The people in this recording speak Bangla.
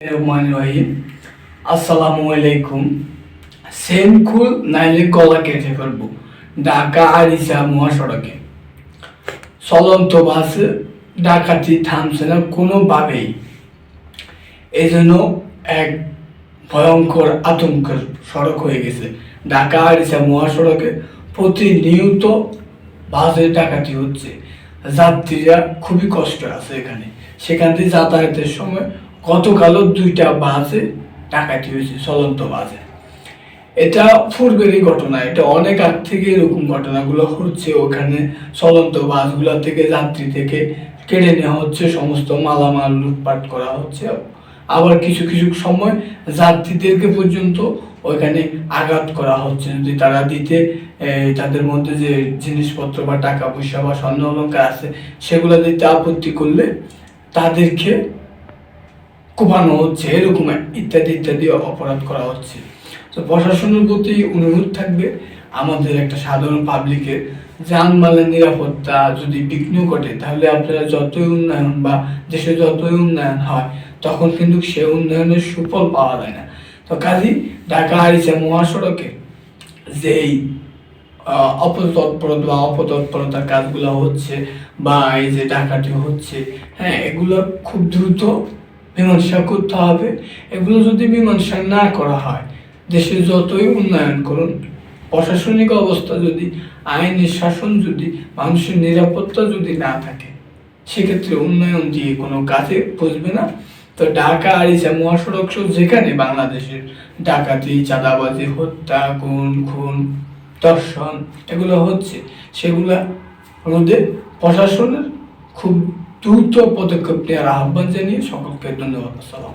রহিম আসসালামু আলাইকুম। সেম খুল নাইলে গলা কেটে ফেলবো। ঢাকা আরিচা মহাসড়কে চলন্ত বাসে ডাকাতি থামছে না কোনোভাবেই। এই জন্য এক ভয়ঙ্কর আতঙ্কের সড়ক হয়ে গেছে ঢাকা আরিচা মহাসড়কে। প্রতিনিয়ত বাসে ডাকাতি হচ্ছে, যাত্রীরা খুবই কষ্ট আছে এখানে। সেখান থেকে যাতায়াতের সময় গতকালও 2টা বাসে ডাকাতি হয়েছে, চলন্ত বাসে। এটা পূর্বেরই ঘটনা, এটা অনেক আগ থেকে এরকম ঘটনাগুলো হচ্ছে। ওখানে চলন্ত বাসগুলো থেকে যাত্রী থেকে কেড়ে নেওয়া হচ্ছে, সমস্ত মালামাল লুটপাট করা হচ্ছে। আবার কিছু কিছু সময় যাত্রীদেরকে পর্যন্ত ওইখানে আঘাত করা হচ্ছে। যদি তারা দিতে তাদের মধ্যে যে জিনিসপত্র বা টাকা পয়সা বা স্বর্ণ অলঙ্কার আছে সেগুলো দিতে আপত্তি করলে তাদেরকে কোপানো হচ্ছে, এরকম ইত্যাদি ইত্যাদি অপরাধ করা হচ্ছে। তো প্রশাসনের প্রতি অনুরোধ থাকবে আমাদের একটা সাধারণ পাবলিকের, যানবাহনের নিরাপত্তা যদি বিঘ্ন ঘটে তাহলে আপনারা যতই উন্নয়ন বা দেশে যতই উন্নয়ন হয় তখন কিন্তু সে উন্নয়নের সুফল পাওয়া যায় না। তো কাজী ঢাকা আরিচা মহাসড়কে যেই অপতৎপরতা বা অপতৎপরতার কাজগুলো হচ্ছে বা এই যে ডাকাতি হচ্ছে, হ্যাঁ, এগুলো খুব দ্রুত মীমাংসা করতে হবে। এগুলো যদি মীমাংসা না করা হয়, দেশে যতই উন্নয়ন করুন, প্রশাসনিক অবস্থা যদি, আইনের শাসন যদি, মানুষের নিরাপত্তা যদি না থাকে, সেক্ষেত্রে উন্নয়ন দিয়ে কোনো কাজে বসবে না। তো ঢাকা আরিচা মহাসড়ক যেখানে বাংলাদেশের ডাকাতি, চাঁদাবাজি, হত্যা, গুম, খুন, ধর্ষণ এগুলো হচ্ছে, সেগুলা রোধে প্রশাসনের খুব দ্রুত পদক্ষেপ নেওয়ার আহ্বান জানিয়ে সকলকে ধন্যবাদ। আসসালাম।